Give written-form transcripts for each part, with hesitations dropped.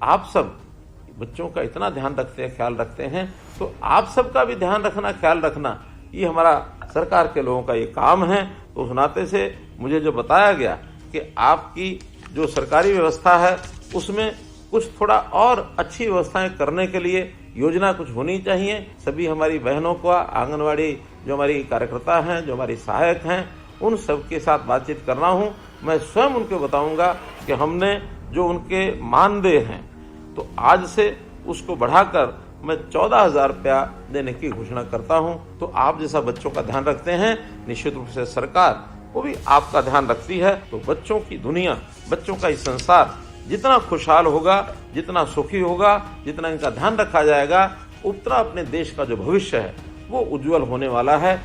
आप सब बच्चों का इतना ध्यान रखते हैं, ख्याल रखते हैं, तो आप सबका भी ध्यान रखना, ख्याल रखना, ये हमारा सरकार के लोगों का ये काम है। तो उस नाते से मुझे जो बताया गया कि आपकी जो सरकारी व्यवस्था है उसमें कुछ थोड़ा और अच्छी व्यवस्थाएं करने के लिए योजना कुछ होनी चाहिए। सभी हमारी बहनों को, आंगनवाड़ी जो हमारी कार्यकर्ता हैं, जो हमारी सहायक हैं, उन सबके साथ बातचीत करना हूं। मैं स्वयं उनको बताऊंगा कि हमने जो उनके मानदेय हैं तो आज से उसको बढ़ाकर मैं 14,000 रुपया देने की घोषणा करता हूं। तो आप जैसा बच्चों का ध्यान रखते हैं, निश्चित रूप से सरकार वो भी आपका ध्यान रखती है। तो बच्चों की दुनिया, बच्चों का इस संसार जितना खुशहाल होगा, जितना सुखी होगा, जितना इनका ध्यान रखा जाएगा, उतना अपने देश का जो भविष्य है वो उज्जवल होने वाला है।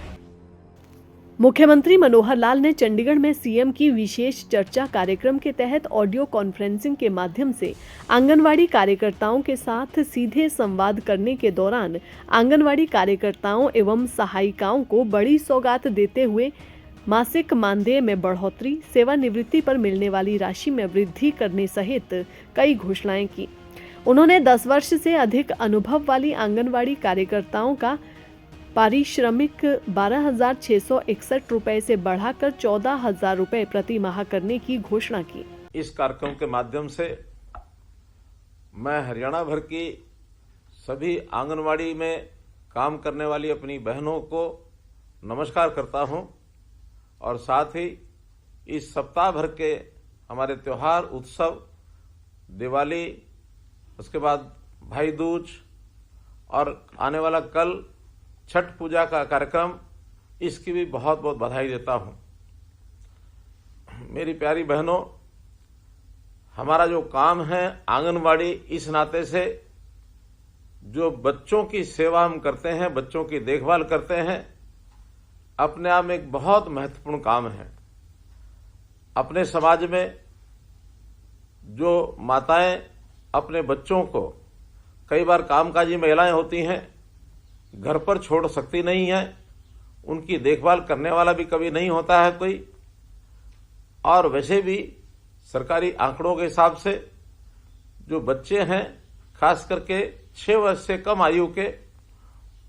मुख्यमंत्री मनोहर लाल ने चंडीगढ़ में सीएम की विशेष चर्चा कार्यक्रम के तहत ऑडियो कॉन्फ्रेंसिंग के माध्यम से आंगनवाड़ी कार्यकर्ताओं के साथ सीधे संवाद करने के दौरान आंगनवाड़ी कार्यकर्ताओं एवं सहायिकाओं को बड़ी सौगात देते हुए मासिक मानदेय में बढ़ोतरी, सेवानिवृत्ति पर मिलने वाली राशि में वृद्धि करने सहित कई घोषणाएं की। उन्होंने 10 वर्ष से अधिक अनुभव वाली आंगनवाड़ी कार्यकर्ताओं का पारिश्रमिक 12,661 रुपए से बढ़ाकर 14,000 रुपए प्रति माह करने की घोषणा की। इस कार्यक्रम के माध्यम से मैं हरियाणा भर की सभी आंगनवाड़ी में काम करने वाली अपनी बहनों को नमस्कार करता हूं और साथ ही इस सप्ताह भर के हमारे त्योहार, उत्सव, दिवाली, उसके बाद भाई दूज और आने वाला कल छठ पूजा का कार्यक्रम, इसकी भी बहुत बहुत बधाई देता हूं। मेरी प्यारी बहनों, हमारा जो काम है आंगनवाड़ी, इस नाते से जो बच्चों की सेवा हम करते हैं, बच्चों की देखभाल करते हैं, अपने आप में एक बहुत महत्वपूर्ण काम है। अपने समाज में जो माताएं अपने बच्चों को, कई बार कामकाजी महिलाएं होती हैं, घर पर छोड़ सकती नहीं है, उनकी देखभाल करने वाला भी कभी नहीं होता है कोई। और वैसे भी सरकारी आंकड़ों के हिसाब से जो बच्चे हैं, खास करके 6 वर्ष से कम आयु के,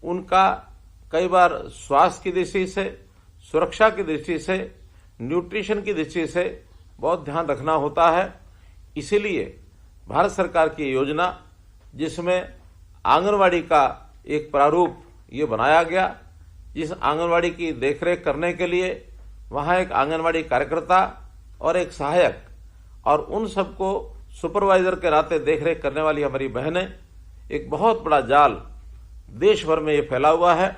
उनका कई बार स्वास्थ्य की दृष्टि से, सुरक्षा की दृष्टि से, न्यूट्रिशन की दृष्टि से बहुत ध्यान रखना होता है। इसीलिए भारत सरकार की योजना, जिसमें आंगनवाड़ी का एक प्रारूप ये बनाया गया, जिस आंगनवाड़ी की देखरेख करने के लिए वहां एक आंगनवाड़ी कार्यकर्ता और एक सहायक और उन सबको सुपरवाइजर के नाते देखरेख करने वाली हमारी बहनें, एक बहुत बड़ा जाल देश भर में ये फैला हुआ है।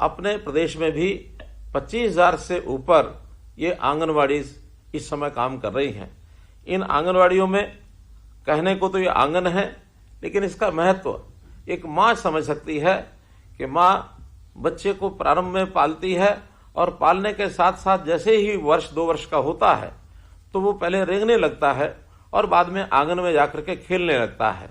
अपने प्रदेश में भी 25,000 से ऊपर ये आंगनवाड़ी इस समय काम कर रही हैं। इन आंगनवाड़ियों में कहने को तो ये आंगन है, लेकिन इसका महत्व एक माँ समझ सकती है कि माँ बच्चे को प्रारंभ में पालती है और पालने के साथ साथ जैसे ही 1-2 वर्ष का होता है तो वो पहले रेंगने लगता है और बाद में आंगन में जाकर के खेलने लगता है।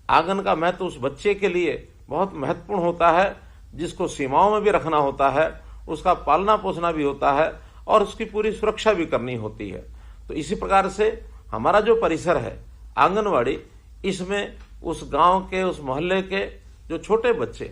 आंगन का महत्व उस बच्चे के लिए बहुत महत्वपूर्ण होता है, जिसको सीमाओं में भी रखना होता है, उसका पालना पोसना भी होता है और उसकी पूरी सुरक्षा भी करनी होती है। तो इसी प्रकार से हमारा जो परिसर है आंगनवाड़ी, इसमें उस गांव के, उस मोहल्ले के जो छोटे बच्चे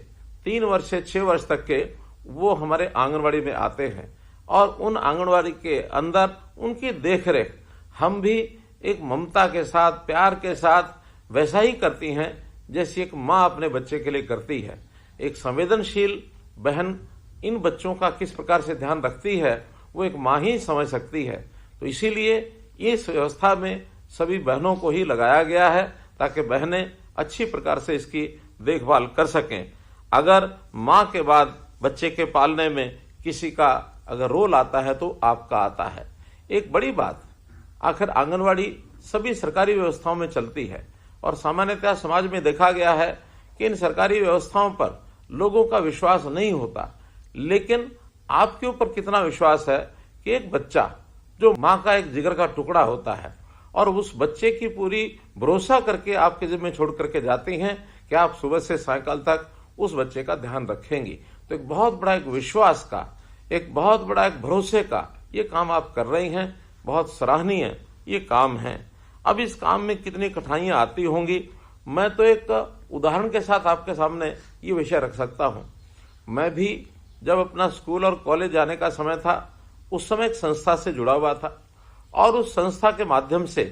3 वर्ष से 6 वर्ष तक के, वो हमारे आंगनवाड़ी में आते हैं और उन आंगनवाड़ी के अंदर उनकी देखरेख हम भी एक ममता के साथ, प्यार के साथ वैसा ही करती हैं जैसी एक माँ अपने बच्चे के लिए करती है। एक संवेदनशील बहन इन बच्चों का किस प्रकार से ध्यान रखती है वो एक माँ ही समझ सकती है। तो इसीलिए इस व्यवस्था में सभी बहनों को ही लगाया गया है ताकि बहनें अच्छी प्रकार से इसकी देखभाल कर सकें। अगर माँ के बाद बच्चे के पालने में किसी का अगर रोल आता है तो आपका आता है। एक बड़ी बात, आखिर आंगनवाड़ी सभी सरकारी व्यवस्थाओं में चलती है और सामान्यतः समाज में देखा गया है कि इन सरकारी व्यवस्थाओं पर लोगों का विश्वास नहीं होता, लेकिन आपके ऊपर कितना विश्वास है कि एक बच्चा जो माँ का एक जिगर का टुकड़ा होता है और उस बच्चे की पूरी भरोसा करके आपके जिम्मे छोड़ करके जाती हैं कि आप सुबह से सायकाल तक उस बच्चे का ध्यान रखेंगी। तो एक बहुत बड़ा एक विश्वास का, एक बहुत बड़ा एक भरोसे का ये काम आप कर रही हैं, बहुत सराहनीय ये काम है। अब इस काम में कितनी कठिनाइयां आती होंगी, मैं तो एक उदाहरण के साथ आपके सामने ये विषय रख सकता हूं। मैं भी जब अपना स्कूल और कॉलेज जाने का समय था, उस समय एक संस्था से जुड़ा हुआ था और उस संस्था के माध्यम से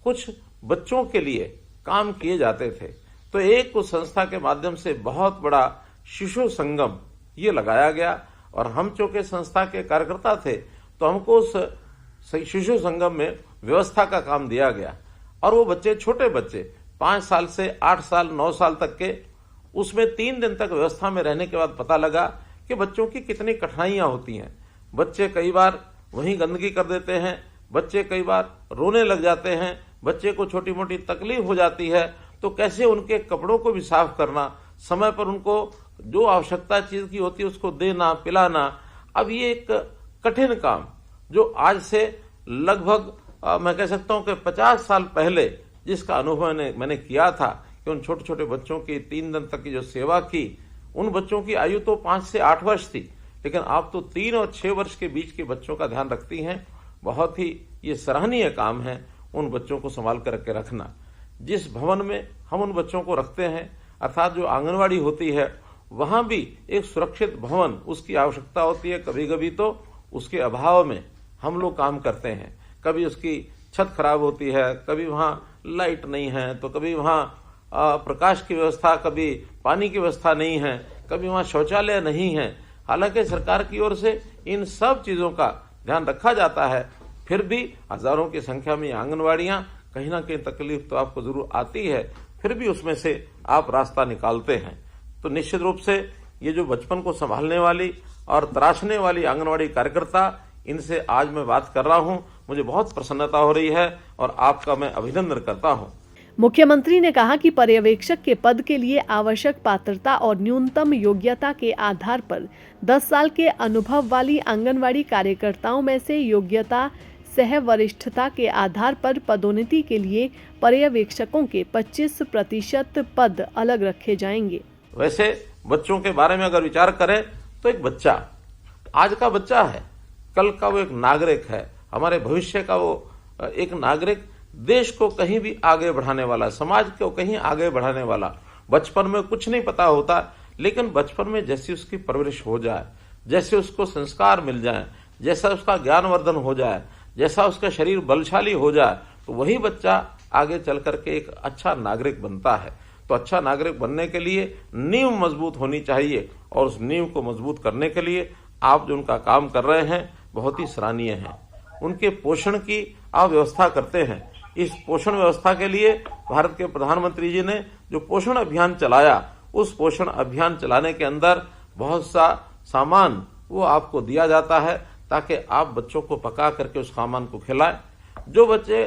कुछ बच्चों के लिए काम किए जाते थे। तो एक उस संस्था के माध्यम से बहुत बड़ा शिशु संगम ये लगाया गया और हम चूंकि संस्था के कार्यकर्ता थे तो हमको उस शिशु संगम में व्यवस्था का काम दिया गया और वो बच्चे, छोटे बच्चे 5 साल से 8 साल 9 साल तक के, उसमें 3 दिन तक व्यवस्था में रहने के बाद पता लगा कि बच्चों की कितनी कठिनाइयां होती हैं। बच्चे कई बार वहीं गंदगी कर देते हैं, बच्चे कई बार रोने लग जाते हैं, बच्चे को छोटी मोटी तकलीफ हो जाती है, तो कैसे उनके कपड़ों को भी साफ करना, समय पर उनको जो आवश्यकता चीज की होती है उसको देना, पिलाना। अब ये एक कठिन काम जो आज से लगभग मैं कह सकता हूं कि 50 साल पहले जिसका अनुभव मैंने किया था कि उन छोटे छोटे बच्चों की 3 दिन तक की जो सेवा की, उन बच्चों की आयु तो 5 से 8 वर्ष थी, लेकिन आप तो 3 और 6 वर्ष के बीच के बच्चों का ध्यान रखती हैं। बहुत ही ये सराहनीय काम है उन बच्चों को संभाल कर के रखना। जिस भवन में हम उन बच्चों को रखते हैं, अर्थात जो आंगनवाड़ी होती है, वहां भी एक सुरक्षित भवन उसकी आवश्यकता होती है। कभी कभी तो उसके अभाव में हम लोग काम करते हैं, कभी उसकी छत खराब होती है, कभी वहां लाइट नहीं है, तो कभी वहां प्रकाश की व्यवस्था, कभी पानी की व्यवस्था नहीं है, कभी वहां शौचालय नहीं है। हालांकि सरकार की ओर से इन सब चीजों का ध्यान रखा जाता है, फिर भी हजारों की संख्या में आंगनवाड़ियां, कहीं ना कहीं तकलीफ तो आपको जरूर आती है, फिर भी उसमें से आप रास्ता निकालते हैं। तो निश्चित रूप से ये जो बचपन को संभालने वाली और तराशने वाली आंगनवाड़ी कार्यकर्ता, इनसे आज मैं बात कर रहा हूं, मुझे बहुत प्रसन्नता हो रही है और आपका मैं अभिनंदन करता हूं। मुख्यमंत्री ने कहा कि पर्यवेक्षक के पद के लिए आवश्यक पात्रता और न्यूनतम योग्यता के आधार पर 10 साल के अनुभव वाली आंगनवाड़ी कार्यकर्ताओं में से योग्यता सह वरिष्ठता के आधार पर पदोन्नति के लिए पर्यवेक्षकों के 25% पद अलग रखे जाएंगे। वैसे बच्चों के बारे में अगर विचार करें तो एक बच्चा आज का बच्चा है, कल का वो एक नागरिक है, हमारे भविष्य का वो एक नागरिक, देश को कहीं भी आगे बढ़ाने वाला, समाज को कहीं आगे बढ़ाने वाला। बचपन में कुछ नहीं पता होता, लेकिन बचपन में जैसी उसकी परवरिश हो जाए, जैसे उसको संस्कार मिल जाए, जैसा उसका ज्ञानवर्धन हो जाए, जैसा उसका शरीर बलशाली हो जाए, तो वही बच्चा आगे चल करके एक अच्छा नागरिक बनता है। तो अच्छा नागरिक बनने के लिए नींव मजबूत होनी चाहिए और उस नींव को मजबूत करने के लिए आप जो उनका काम कर रहे हैं बहुत ही सराहनीय है। उनके पोषण की आप व्यवस्था करते हैं। इस पोषण व्यवस्था के लिए भारत के प्रधानमंत्री जी ने जो पोषण अभियान चलाया, उस पोषण अभियान चलाने के अंदर बहुत सा सामान वो आपको दिया जाता है ताकि आप बच्चों को पका करके उस सामान को खिलाएं। जो बच्चे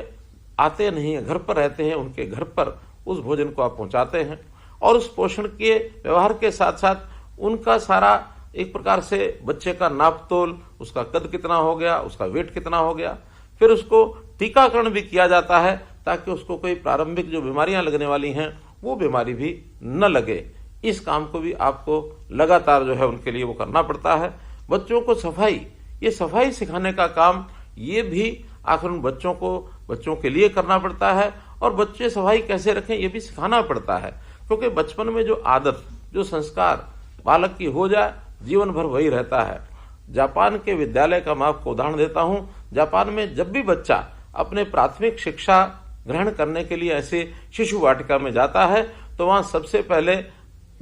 आते नहीं है, घर पर रहते हैं, उनके घर पर उस भोजन को आप पहुंचाते हैं और उस पोषण के व्यवहार के साथ साथ उनका सारा एक प्रकार से बच्चे का नाप तोल, उसका कद कितना हो गया, उसका वेट कितना हो गया, फिर उसको टीकाकरण भी किया जाता है ताकि उसको कोई प्रारंभिक जो बीमारियां लगने वाली हैं वो बीमारी भी न लगे। इस काम को भी आपको लगातार जो है उनके लिए वो करना पड़ता है। बच्चों को सफाई, ये सफाई सिखाने का काम ये भी आखिर उन बच्चों को बच्चों के लिए करना पड़ता है और बच्चे सफाई कैसे रखें ये भी सिखाना पड़ता है, क्योंकि बचपन में जो आदत, जो संस्कार बालक की हो जाए, जीवन भर वही रहता है। जापान के विद्यालय का मैं आपको उदाहरण देता हूं। जापान में जब भी बच्चा अपने प्राथमिक शिक्षा ग्रहण करने के लिए ऐसे शिशु वाटिका में जाता है तो वहां सबसे पहले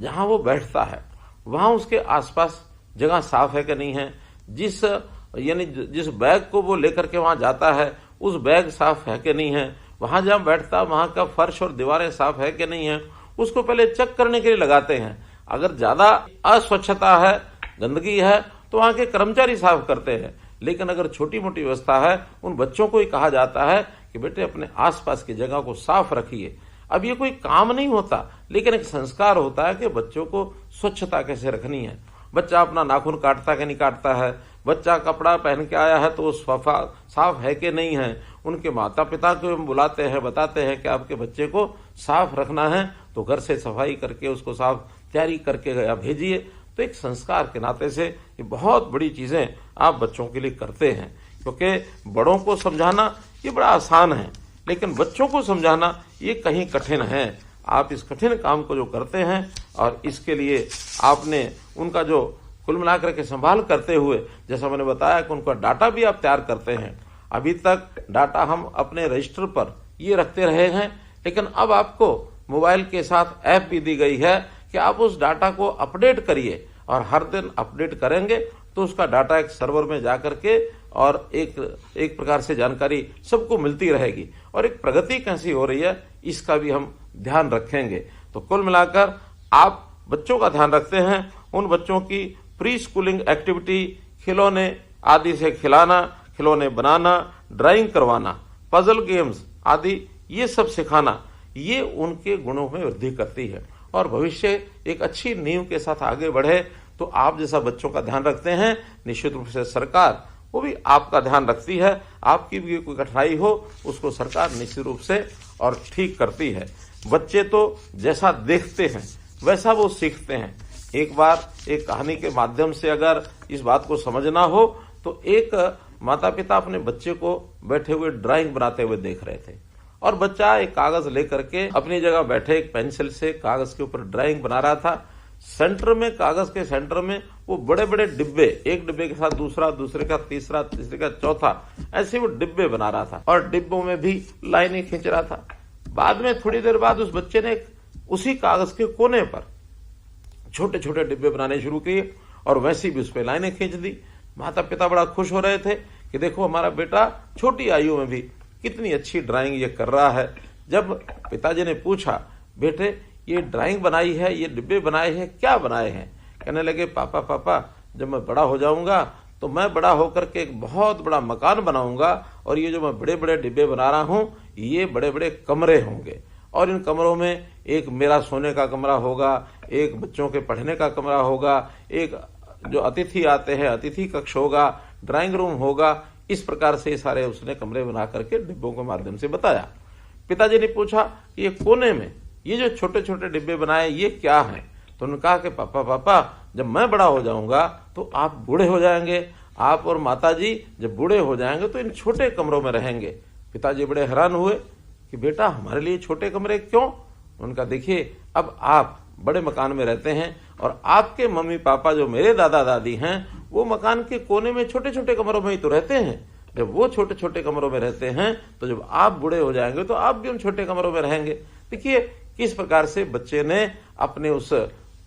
जहां वो बैठता है वहां उसके आसपास जगह साफ है कि नहीं है, जिस बैग को वो लेकर के वहां जाता है उस बैग साफ है कि नहीं है, वहां जहां बैठता वहां का फर्श और दीवारें साफ है कि नहीं है, उसको पहले चेक करने के लिए लगाते हैं। अगर ज्यादा अस्वच्छता है, गंदगी है, तो वहां के कर्मचारी साफ करते हैं, लेकिन अगर छोटी मोटी व्यवस्था है उन बच्चों को ही कहा जाता है कि बेटे अपने आसपास की जगह को साफ रखिए। अब ये कोई काम नहीं होता, लेकिन एक संस्कार होता है कि बच्चों को स्वच्छता कैसे रखनी है। बच्चा अपना नाखून काटता कि नहीं काटता है, बच्चा कपड़ा पहन के आया है तो वो साफ है कि नहीं है। उनके माता पिता को हम बुलाते हैं, बताते हैं कि आपके बच्चे को साफ रखना है तो घर से सफाई करके उसको साफ तैयारी करके भेजिए। तो एक संस्कार के नाते से ये बहुत बड़ी चीजें आप बच्चों के लिए करते हैं, क्योंकि बड़ों को समझाना ये बड़ा आसान है, लेकिन बच्चों को समझाना ये कहीं कठिन है। आप इस कठिन काम को जो करते हैं और इसके लिए आपने उनका जो कुल मिलाकर के संभाल करते हुए, जैसा मैंने बताया कि उनका डाटा भी आप तैयार करते हैं। अभी तक डाटा हम अपने रजिस्टर पर ये रखते रहे हैं, लेकिन अब आपको मोबाइल के साथ ऐप भी दी गई है कि आप उस डाटा को अपडेट करिए, और हर दिन अपडेट करेंगे तो उसका डाटा एक सर्वर में जाकर के और एक प्रकार से जानकारी सबको मिलती रहेगी, और एक प्रगति कैसी हो रही है इसका भी हम ध्यान रखेंगे। तो कुल मिलाकर आप बच्चों का ध्यान रखते हैं, उन बच्चों की प्री स्कूलिंग एक्टिविटी, खिलौने आदि से खिलाना, खिलौने बनाना, ड्राइंग करवाना, पजल गेम्स आदि ये सब सिखाना, ये उनके गुणों में वृद्धि करती है और भविष्य एक अच्छी नींव के साथ आगे बढ़े। तो आप जैसा बच्चों का ध्यान रखते हैं, निश्चित रूप से सरकार वो भी आपका ध्यान रखती है। आपकी भी कोई कठिनाई हो उसको सरकार निश्चित रूप से और ठीक करती है। बच्चे तो जैसा देखते हैं वैसा वो सीखते हैं। एक बार एक कहानी के माध्यम से अगर इस बात को समझना हो तो एक माता पिता अपने बच्चे को बैठे हुए ड्राइंग बनाते हुए देख रहे थे, और बच्चा एक कागज लेकर के अपनी जगह बैठे एक पेंसिल से कागज के ऊपर ड्राइंग बना रहा था। सेंटर में, कागज के सेंटर में वो बड़े बड़े डिब्बे, एक डिब्बे के साथ दूसरा, दूसरे का तीसरा, तीसरे का चौथा, ऐसे वो डिब्बे बना रहा था और डिब्बों में भी लाइनें खींच रहा था। बाद में थोड़ी देर बाद उस बच्चे ने उसी कागज के कोने पर छोटे छोटे डिब्बे बनाने शुरू किए और वैसी भी उस पर लाइनें खींच दी। माता पिता बड़ा खुश हो रहे थे कि देखो हमारा बेटा छोटी आयु में भी कितनी अच्छी ड्राइंग ये कर रहा है। जब पिताजी ने पूछा, बेटे ये ड्राइंग बनाई है, ये डिब्बे बनाए हैं, क्या बनाए हैं? कहने लगे, पापा जब मैं बड़ा हो जाऊंगा तो मैं बड़ा होकर के एक बहुत बड़ा मकान बनाऊंगा, और ये जो मैं बड़े बड़े डिब्बे बना रहा हूं ये बड़े बड़े कमरे होंगे, और इन कमरों में एक मेरा सोने का कमरा होगा, एक बच्चों के पढ़ने का कमरा होगा, एक जो अतिथि आते हैं अतिथि कक्ष होगा, ड्राइंग रूम होगा। इस प्रकार से सारे उसने कमरे बना करके डिब्बों के माध्यम से बताया। पिताजी ने पूछा, ये कोने में ये जो छोटे छोटे डिब्बे बनाए ये क्या हैं? तो उन्होंने कहा कि पापा जब मैं बड़ा हो जाऊंगा तो आप बूढ़े हो जाएंगे, आप और माताजी जब बूढ़े हो जाएंगे तो इन छोटे कमरों में रहेंगे। पिताजी बड़े हैरान हुए कि बेटा हमारे लिए छोटे कमरे क्यों? उनका, देखिए अब आप बड़े मकान में रहते हैं और आपके मम्मी पापा जो मेरे दादा दादी हैं वो मकान के कोने में छोटे छोटे कमरों में ही तो रहते हैं। जब वो छोटे छोटे कमरों में रहते हैं तो जब आप बूढ़े हो जाएंगे तो आप भी उन छोटे कमरों में रहेंगे। देखिए किस प्रकार से बच्चे ने अपने उस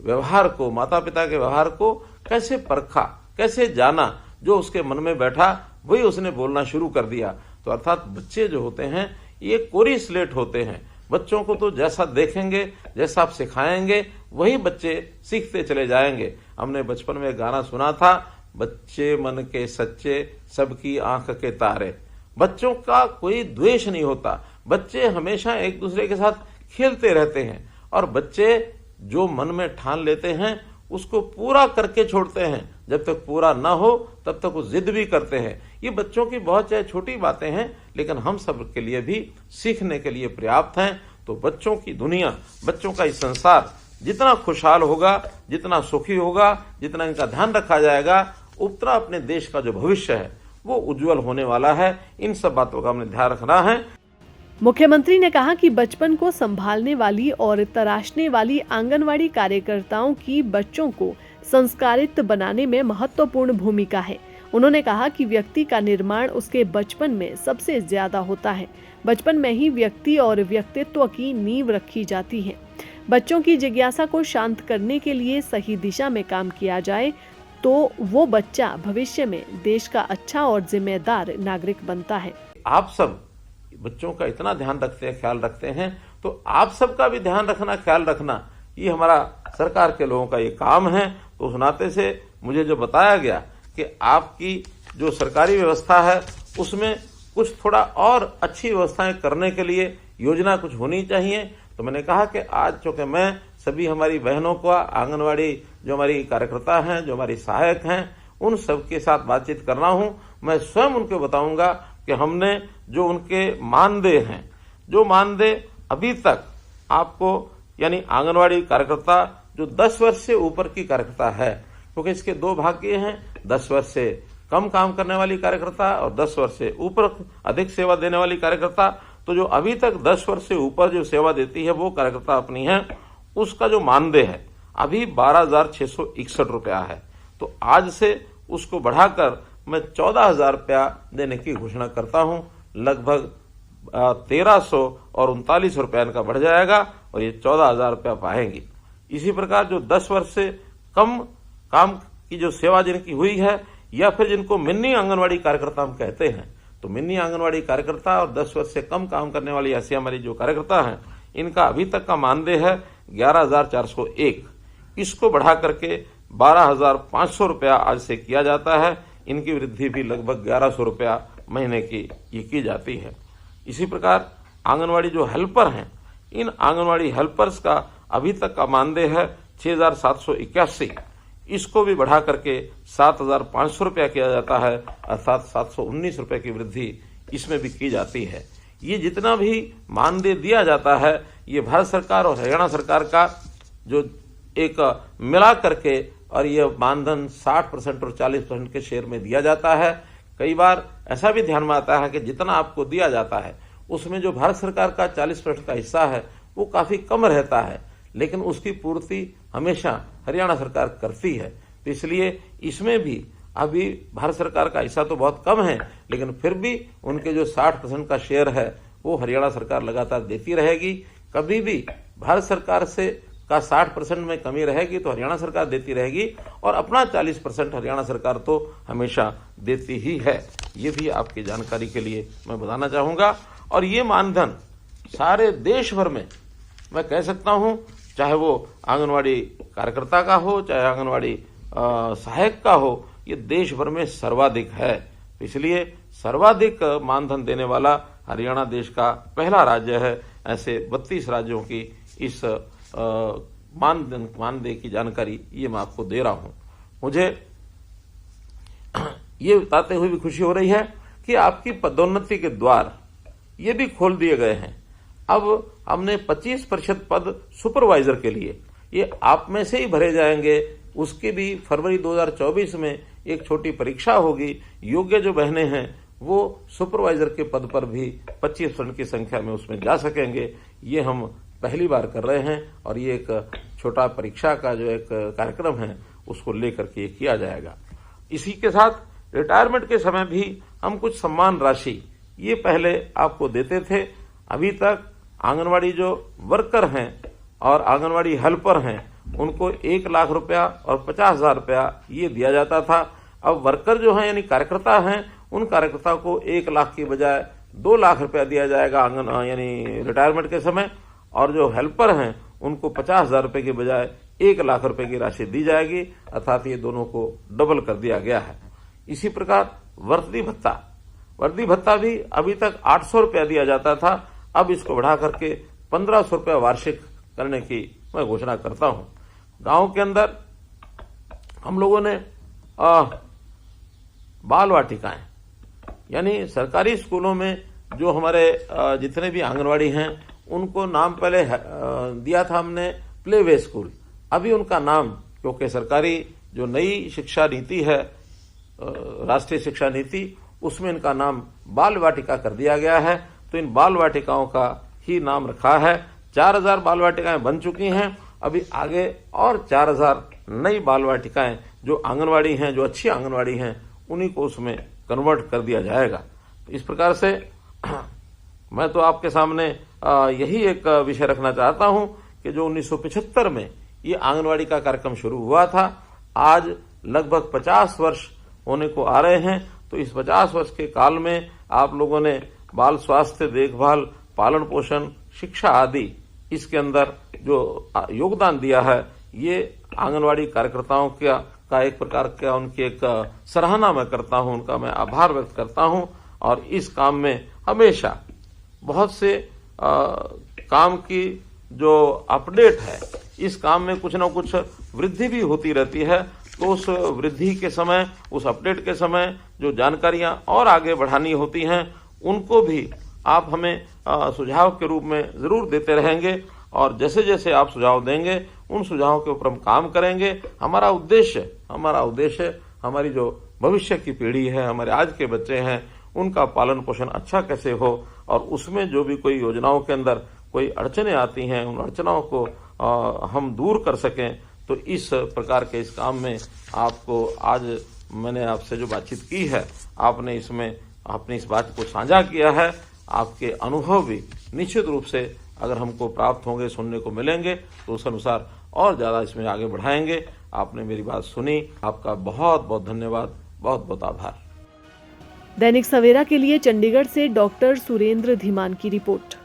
व्यवहार को, माता पिता के व्यवहार को कैसे परखा, कैसे जाना, जो उसके मन में बैठा वही उसने बोलना शुरू कर दिया। तो अर्थात बच्चे जो होते हैं ये कोरी स्लेट होते हैं। बच्चों को तो जैसा देखेंगे, जैसा आप सिखाएंगे वही बच्चे सीखते चले जाएंगे। हमने बचपन में गाना सुना था, बच्चे मन के सच्चे सबकी आंख के तारे। बच्चों का कोई द्वेष नहीं होता, बच्चे हमेशा एक दूसरे के साथ खेलते रहते हैं, और बच्चे जो मन में ठान लेते हैं उसको पूरा करके छोड़ते हैं। जब तक पूरा ना हो तब तक वो जिद भी करते हैं। ये बच्चों की बहुत चाहे छोटी बातें हैं लेकिन हम सब के लिए भी सीखने के लिए पर्याप्त हैं। तो बच्चों की दुनिया, बच्चों का इस संसार जितना खुशहाल होगा, जितना सुखी होगा, जितना इनका ध्यान रखा जाएगा, उतना अपने देश का जो भविष्य है वो उज्जवल होने वाला है। इन सब बातों का हमने ध्यान रखना है। मुख्यमंत्री ने कहा कि बचपन को संभालने वाली और तराशने वाली आंगनवाड़ी कार्यकर्ताओं की बच्चों को संस्कारित बनाने में महत्वपूर्ण भूमिका है। उन्होंने कहा कि व्यक्ति का निर्माण उसके बचपन में सबसे ज्यादा होता है। बचपन में ही व्यक्ति और व्यक्तित्व की नींव रखी जाती है। बच्चों की जिज्ञासा को शांत करने के लिए सही दिशा में काम किया जाए तो वो बच्चा भविष्य में देश का अच्छा और जिम्मेदार नागरिक बनता है। आप सब बच्चों का इतना ध्यान रखते हैं, ख्याल रखते हैं, तो आप सबका भी ध्यान रखना, ख्याल रखना, ये हमारा सरकार के लोगों का ये काम है। तो उस नाते से मुझे जो बताया गया कि आपकी जो सरकारी व्यवस्था है उसमें कुछ थोड़ा और अच्छी व्यवस्थाएं करने के लिए योजना कुछ होनी चाहिए, तो मैंने कहा कि आज चूंकि मैं सभी हमारी बहनों को, आंगनवाड़ी जो हमारी कार्यकर्ता हैं, जो हमारी सहायक हैं, उन सब के साथ बातचीत कर रहा हूं, मैं स्वयं उनको बताऊंगा कि हमने जो उनके मानदेय हैं, जो मानदेय अभी तक आपको, यानी आंगनवाड़ी कार्यकर्ता जो 10 वर्ष से ऊपर की कार्यकर्ता है, क्योंकि इसके दो भाग ये हैं, 10 वर्ष से कम काम करने वाली कार्यकर्ता और 10 वर्ष से ऊपर अधिक सेवा देने वाली कार्यकर्ता। तो जो अभी तक 10 वर्ष से ऊपर जो सेवा देती है वो कार्यकर्ता अपनी है, उसका जो मानदेय है अभी 12,661 रुपया है। तो आज से उसको बढ़ाकर मैं 14,000 रुपया देने की घोषणा करता हूं। लगभग 1,339 रुपया इनका बढ़ जाएगा और ये 14,000 रुपया पाएंगी। इसी प्रकार जो 10 वर्ष से कम काम की जो सेवा जिनकी हुई है या फिर जिनको मिनी आंगनवाड़ी कार्यकर्ता हम कहते हैं, तो मिनी आंगनवाड़ी कार्यकर्ता और 10 वर्ष से कम काम करने वाली ऐसी हमारी जो कार्यकर्ता हैं, इनका अभी तक का मानदेय है 11,401। इसको बढ़ा करके 12,500 रुपया आज से किया जाता है। इनकी वृद्धि भी लगभग 1,100 रुपया महीने की जाती है। इसी प्रकार आंगनवाड़ी जो हेल्पर हैं, इन आंगनवाड़ी हेल्पर्स का अभी तक का मानदेय है 6,781। इसको भी बढ़ा करके 7,500 रुपया किया जाता है, अर्थात 719 रुपये की वृद्धि इसमें भी की जाती है। ये जितना भी मानदेय दिया जाता है ये भारत सरकार और हरियाणा सरकार का जो एक मिला करके, और ये मानधन 60% और 40% के शेयर में दिया जाता है। कई बार ऐसा भी ध्यान में आता है कि जितना आपको दिया जाता है उसमें जो भारत सरकार का 40% का हिस्सा है वो काफी कम रहता है, लेकिन उसकी पूर्ति हमेशा हरियाणा सरकार करती है। तो इसलिए इसमें भी अभी भारत सरकार का हिस्सा तो बहुत कम है, लेकिन फिर भी उनके जो 60% का शेयर है वो हरियाणा सरकार लगातार देती रहेगी। कभी भी भारत सरकार से का 60% में कमी रहेगी तो हरियाणा सरकार देती रहेगी, और अपना 40% हरियाणा सरकार तो हमेशा देती ही है। ये भी आपकी जानकारी के लिए मैं बताना चाहूंगा। और ये मानधन सारे देश भर में मैं कह सकता हूं, चाहे वो आंगनवाड़ी कार्यकर्ता का हो, चाहे आंगनवाड़ी सहायक का हो, ये देश भर में सर्वाधिक है। इसलिए सर्वाधिक मानधन देने वाला हरियाणा देश का पहला राज्य है। ऐसे 32 राज्यों की इस मानदेय की जानकारी ये मैं आपको दे रहा हूं। मुझे ये बताते हुए भी खुशी हो रही है कि आपकी पदोन्नति के द्वार ये भी खोल दिए गए हैं। अब हमने 25% पद सुपरवाइजर के लिए ये आप में से ही भरे जाएंगे। उसकी भी फरवरी 2024 में एक छोटी परीक्षा होगी। योग्य जो बहनें हैं वो सुपरवाइजर के पद पर भी 25% की संख्या में उसमें जा सकेंगे। ये हम पहली बार कर रहे हैं और ये एक छोटा परीक्षा का जो एक कार्यक्रम है उसको लेकर के किया जाएगा। इसी के साथ रिटायरमेंट के समय भी हम कुछ सम्मान राशि ये पहले आपको देते थे। अभी तक आंगनवाड़ी जो वर्कर हैं और आंगनवाड़ी हेल्पर हैं उनको 1 लाख रुपया और 50,000 रुपया ये दिया जाता था। अब वर्कर जो हैं यानी कार्यकर्ता हैं, उन कार्यकर्ता को 1 लाख की बजाय 2 लाख रुपया दिया जाएगा यानी रिटायरमेंट के समय, और जो हेल्पर हैं उनको 50,000 रुपये की बजाय 1 लाख रुपए की राशि दी जाएगी, अर्थात ये दोनों को डबल कर दिया गया है। इसी प्रकार वर्दी भत्ता भी अभी तक 800 रुपया दिया जाता था, अब इसको बढ़ा करके 1,500 रुपया वार्षिक करने की मैं घोषणा करता हूं। गांव के अंदर हम लोगों ने बाल वाटिकाएं यानी सरकारी स्कूलों में जो हमारे जितने भी आंगनवाड़ी हैं उनको नाम पहले दिया था हमने प्ले वे स्कूल। अभी उनका नाम, क्योंकि सरकारी जो नई शिक्षा नीति है राष्ट्रीय शिक्षा नीति, उसमें इनका नाम बाल वाटिका कर दिया गया है। तो इन बाल वाटिकाओं का ही नाम रखा है। 4,000 बाल वाटिकाएं बन चुकी हैं। अभी आगे और 4,000 नई बाल वाटिकाएं जो आंगनवाड़ी हैं, जो अच्छी आंगनवाड़ी हैं, उन्हीं को उसमें कन्वर्ट कर दिया जाएगा। इस प्रकार से मैं तो आपके सामने यही एक विषय रखना चाहता हूं कि जो 1975 में ये आंगनवाड़ी का कार्यक्रम शुरू हुआ था, आज लगभग 50 वर्ष होने को आ रहे हैं। तो इस 50 वर्ष के काल में आप लोगों ने बाल स्वास्थ्य देखभाल, पालन पोषण, शिक्षा आदि इसके अंदर जो योगदान दिया है, ये आंगनवाड़ी कार्यकर्ताओं का एक प्रकार का उनकी एक सराहना मैं करता हूं, उनका मैं आभार व्यक्त करता हूं। और इस काम में हमेशा बहुत से काम की जो अपडेट है, इस काम में कुछ न कुछ वृद्धि भी होती रहती है। तो उस वृद्धि के समय, उस अपडेट के समय जो जानकारियां और आगे बढ़ानी होती हैं, उनको भी आप हमें सुझाव के रूप में जरूर देते रहेंगे। और जैसे जैसे आप सुझाव देंगे उन सुझावों के ऊपर हम काम करेंगे। हमारा उद्देश्य हमारी जो भविष्य की पीढ़ी है, हमारे आज के बच्चे हैं, उनका पालन पोषण अच्छा कैसे हो और उसमें जो भी कोई योजनाओं के अंदर कोई अड़चने आती हैं, उन अड़चनों को हम दूर कर सकें। तो इस प्रकार के इस काम में आपको आज मैंने आपसे जो बातचीत की है, आपने इसमें अपनी इस बात को साझा किया है। आपके अनुभव भी निश्चित रूप से अगर हमको प्राप्त होंगे, सुनने को मिलेंगे, तो उस अनुसार और ज़्यादा इसमें आगे बढ़ाएंगे। आपने मेरी बात सुनी, आपका बहुत बहुत धन्यवाद, बहुत बहुत आभार। दैनिक सवेरा के लिए चंडीगढ़ से डॉक्टर सुरेंद्र धीमान की रिपोर्ट।